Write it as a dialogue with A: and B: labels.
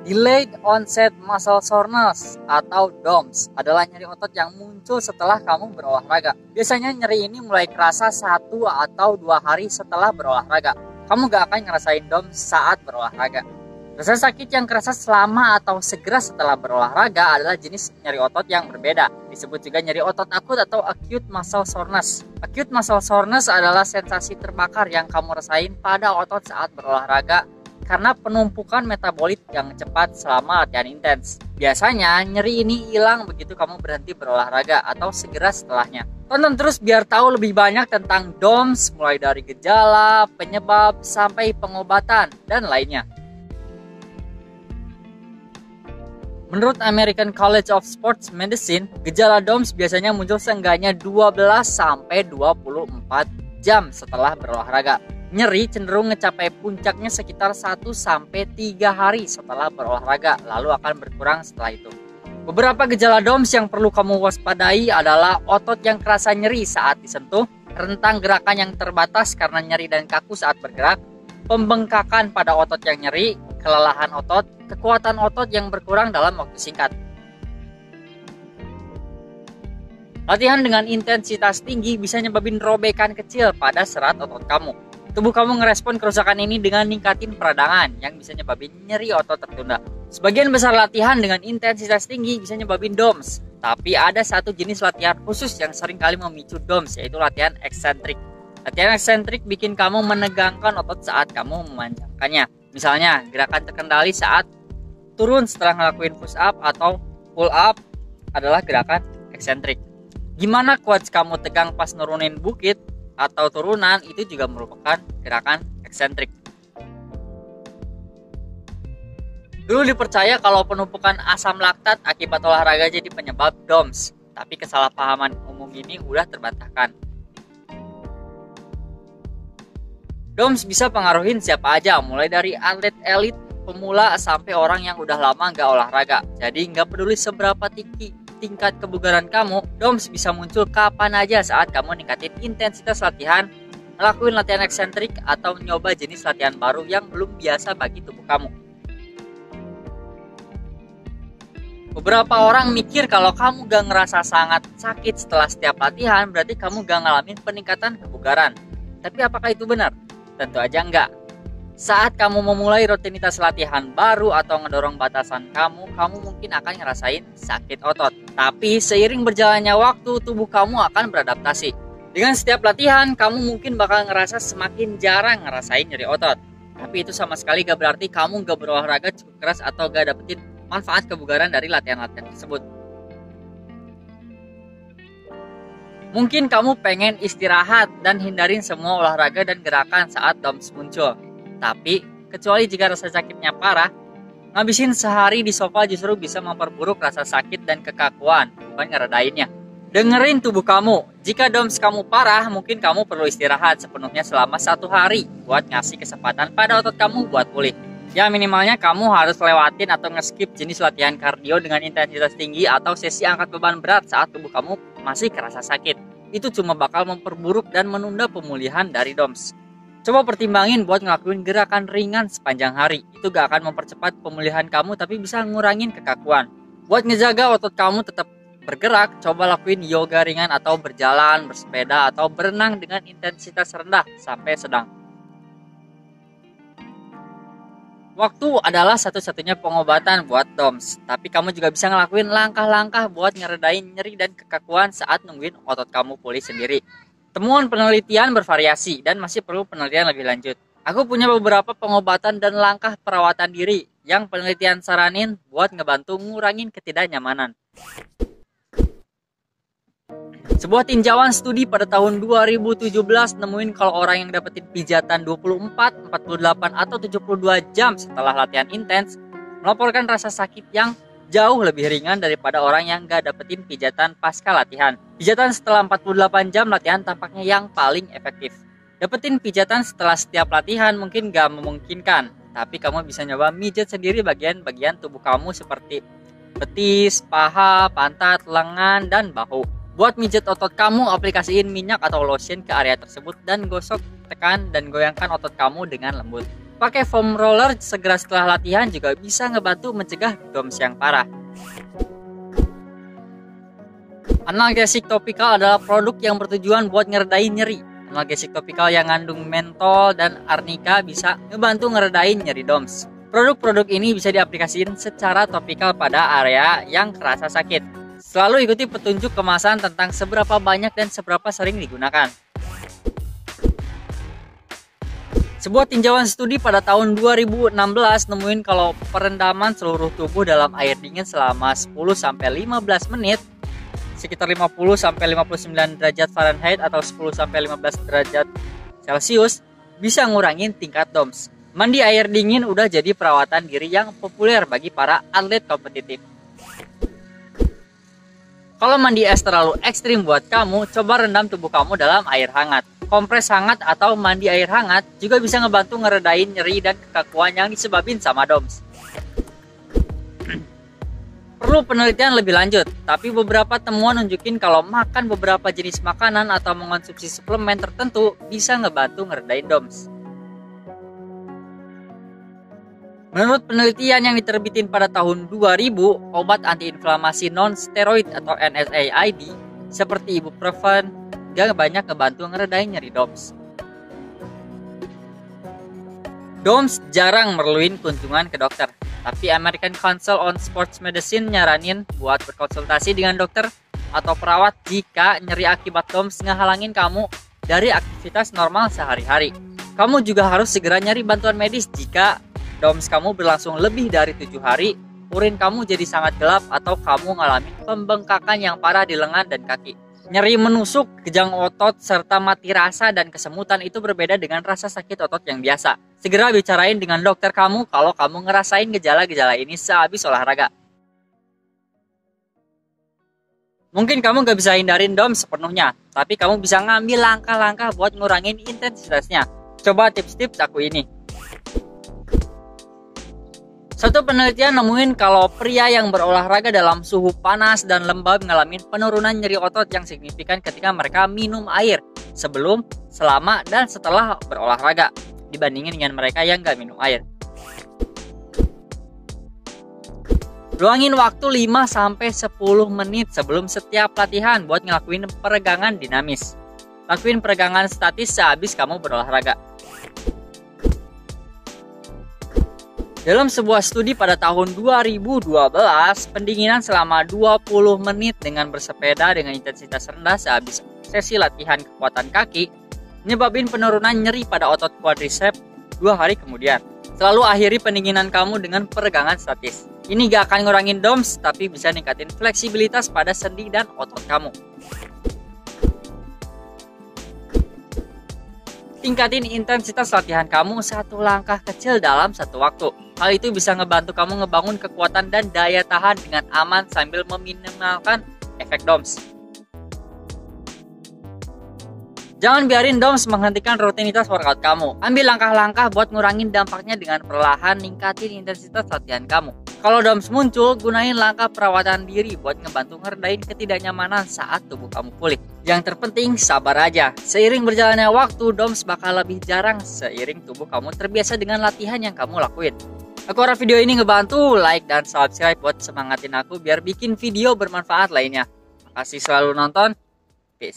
A: Delayed onset muscle soreness atau DOMS adalah nyeri otot yang muncul setelah kamu berolahraga. Biasanya nyeri ini mulai kerasa 1 atau 2 hari setelah berolahraga. Kamu gak akan ngerasain DOMS saat berolahraga. Rasa sakit yang kerasa selama atau segera setelah berolahraga adalah jenis nyeri otot yang berbeda. Disebut juga nyeri otot akut atau acute muscle soreness. Acute muscle soreness adalah sensasi terbakar yang kamu rasain pada otot saat berolahraga karena penumpukan metabolit yang cepat selama latihan intens. Biasanya nyeri ini hilang begitu kamu berhenti berolahraga atau segera setelahnya. Tonton terus biar tahu lebih banyak tentang DOMS, mulai dari gejala, penyebab, sampai pengobatan, dan lainnya. Menurut American College of Sports Medicine, gejala DOMS biasanya muncul seenggaknya 12-24 jam setelah berolahraga. Nyeri cenderung mencapai puncaknya sekitar 1-3 hari setelah berolahraga, lalu akan berkurang setelah itu. Beberapa gejala DOMS yang perlu kamu waspadai adalah otot yang kerasa nyeri saat disentuh, rentang gerakan yang terbatas karena nyeri dan kaku saat bergerak, pembengkakan pada otot yang nyeri, kelelahan otot, kekuatan otot yang berkurang dalam waktu singkat. Latihan dengan intensitas tinggi bisa nyebabin robekan kecil pada serat otot kamu. Tubuh kamu ngerespon kerusakan ini dengan ningkatin peradangan yang bisa nyebabin nyeri otot tertunda. Sebagian besar latihan dengan intensitas tinggi bisa nyebabin DOMS. Tapi ada satu jenis latihan khusus yang sering kali memicu DOMS, yaitu latihan eksentrik. Latihan eksentrik bikin kamu menegangkan otot saat kamu memanjangkannya. Misalnya, gerakan terkendali saat turun setelah ngelakuin push up atau pull up adalah gerakan eksentrik. Gimana quads kamu tegang pas nurunin bukit atau turunan, itu juga merupakan gerakan eksentrik. Dulu dipercaya kalau penumpukan asam laktat akibat olahraga jadi penyebab DOMS, tapi kesalahpahaman umum ini udah terbantahkan. DOMS bisa pengaruhin siapa aja, mulai dari atlet elit, pemula, sampai orang yang udah lama nggak olahraga. Jadi nggak peduli seberapa tingkat kebugaran kamu, DOMS bisa muncul kapan aja saat kamu ningkatin intensitas latihan, ngelakuin latihan eksentrik, atau nyoba jenis latihan baru yang belum biasa bagi tubuh kamu. Beberapa orang mikir kalau kamu gak ngerasa sangat sakit setelah setiap latihan, berarti kamu gak ngalamin peningkatan kebugaran. Tapi apakah itu benar? Tentu aja enggak. Saat kamu memulai rutinitas latihan baru atau ngedorong batasan kamu mungkin akan ngerasain sakit otot. Tapi seiring berjalannya waktu, tubuh kamu akan beradaptasi. Dengan setiap latihan, kamu mungkin bakal ngerasa semakin jarang ngerasain nyeri otot. Tapi itu sama sekali gak berarti kamu gak berolahraga cukup keras atau gak dapetin manfaat kebugaran dari latihan-latihan tersebut. Mungkin kamu pengen istirahat dan hindarin semua olahraga dan gerakan saat DOMS muncul. Tapi, kecuali jika rasa sakitnya parah, ngabisin sehari di sofa justru bisa memperburuk rasa sakit dan kekakuan, bukan ngeredainnya. Dengerin tubuh kamu. Jika DOMS kamu parah, mungkin kamu perlu istirahat sepenuhnya selama 1 hari buat ngasih kesempatan pada otot kamu buat pulih. Ya minimalnya kamu harus lewatin atau nge-skip jenis latihan kardio dengan intensitas tinggi atau sesi angkat beban berat saat tubuh kamu masih kerasa sakit. Itu cuma bakal memperburuk dan menunda pemulihan dari DOMS. Coba pertimbangin buat ngelakuin gerakan ringan sepanjang hari. Itu gak akan mempercepat pemulihan kamu tapi bisa ngurangin kekakuan. Buat ngejaga otot kamu tetap bergerak, coba lakuin yoga ringan atau berjalan, bersepeda, atau berenang dengan intensitas rendah sampai sedang. Waktu adalah satu-satunya pengobatan buat DOMS, tapi kamu juga bisa ngelakuin langkah-langkah buat ngeredain nyeri dan kekakuan saat nungguin otot kamu pulih sendiri. Temuan penelitian bervariasi dan masih perlu penelitian lebih lanjut. Aku punya beberapa pengobatan dan langkah perawatan diri yang penelitian saranin buat ngebantu ngurangin ketidaknyamanan. Sebuah tinjauan studi pada tahun 2017 nemuin kalau orang yang dapetin pijatan 24, 48, atau 72 jam setelah latihan intens melaporkan rasa sakit yang jauh lebih ringan daripada orang yang gak dapetin pijatan pasca latihan. Pijatan setelah 48 jam latihan tampaknya yang paling efektif. Dapetin pijatan setelah setiap latihan mungkin gak memungkinkan, tapi kamu bisa nyoba mijet sendiri bagian-bagian tubuh kamu seperti betis, paha, pantat, lengan, dan bahu. Buat mijet otot kamu, aplikasiin minyak atau lotion ke area tersebut dan gosok, tekan, dan goyangkan otot kamu dengan lembut. Pakai foam roller segera setelah latihan juga bisa ngebantu mencegah DOMS yang parah. Analgesik topikal adalah produk yang bertujuan buat ngeredain nyeri. Analgesik topikal yang ngandung mentol dan arnika bisa ngebantu ngeredain nyeri DOMS. Produk-produk ini bisa diaplikasikan secara topikal pada area yang kerasa sakit. Selalu ikuti petunjuk kemasan tentang seberapa banyak dan seberapa sering digunakan. Sebuah tinjauan studi pada tahun 2016 nemuin kalau perendaman seluruh tubuh dalam air dingin selama 10-15 menit sekitar 50-59 derajat Fahrenheit atau 10-15 derajat Celcius bisa ngurangin tingkat DOMS. Mandi air dingin udah jadi perawatan diri yang populer bagi para atlet kompetitif. Kalau mandi es terlalu ekstrim buat kamu, coba rendam tubuh kamu dalam air hangat. Kompres hangat atau mandi air hangat juga bisa ngebantu ngeredain nyeri dan kekakuan yang disebabin sama DOMS. Perlu penelitian lebih lanjut, tapi beberapa temuan nunjukin kalau makan beberapa jenis makanan atau mengonsumsi suplemen tertentu bisa ngebantu ngeredain DOMS. Menurut penelitian yang diterbitin pada tahun 2000, obat antiinflamasi non-steroid atau NSAID seperti ibuprofen gak banyak ngebantu ngeredain nyeri DOMS. DOMS jarang merluin kunjungan ke dokter, tapi American Council on Sports Medicine nyaranin buat berkonsultasi dengan dokter atau perawat jika nyeri akibat DOMS ngehalangin kamu dari aktivitas normal sehari-hari. Kamu juga harus segera nyari bantuan medis jika DOMS kamu berlangsung lebih dari 7 hari, urin kamu jadi sangat gelap atau kamu ngalamin pembengkakan yang parah di lengan dan kaki. Nyeri menusuk, kejang otot, serta mati rasa dan kesemutan itu berbeda dengan rasa sakit otot yang biasa. Segera bicarain dengan dokter kamu kalau kamu ngerasain gejala-gejala ini sehabis olahraga. Mungkin kamu gak bisa hindarin DOMS sepenuhnya, tapi kamu bisa ngambil langkah-langkah buat ngurangin intensitasnya. Coba tips-tips aku ini. Satu penelitian nemuin kalau pria yang berolahraga dalam suhu panas dan lembab ngalamin penurunan nyeri otot yang signifikan ketika mereka minum air sebelum, selama, dan setelah berolahraga dibandingin dengan mereka yang gak minum air. Luangin waktu 5-10 menit sebelum setiap latihan buat ngelakuin peregangan dinamis. Lakuin peregangan statis sehabis kamu berolahraga. Dalam sebuah studi pada tahun 2012, pendinginan selama 20 menit dengan bersepeda dengan intensitas rendah sehabis sesi latihan kekuatan kaki menyebabkan penurunan nyeri pada otot quadriceps 2 hari kemudian. Selalu akhiri pendinginan kamu dengan peregangan statis. Ini gak akan ngurangin DOMS, tapi bisa ningkatin fleksibilitas pada sendi dan otot kamu. Tingkatin intensitas latihan kamu satu langkah kecil dalam satu waktu. Hal itu bisa ngebantu kamu ngebangun kekuatan dan daya tahan dengan aman sambil meminimalkan efek DOMS. Jangan biarin DOMS menghentikan rutinitas workout kamu. Ambil langkah-langkah buat ngurangin dampaknya dengan perlahan ningkatin intensitas latihan kamu. Kalau DOMS muncul, gunain langkah perawatan diri buat ngebantu ngeredain ketidaknyamanan saat tubuh kamu pulih. Yang terpenting, sabar aja. Seiring berjalannya waktu, DOMS bakal lebih jarang seiring tubuh kamu terbiasa dengan latihan yang kamu lakuin. Aku harap video ini ngebantu, like dan subscribe buat semangatin aku biar bikin video bermanfaat lainnya. Makasih selalu nonton, peace.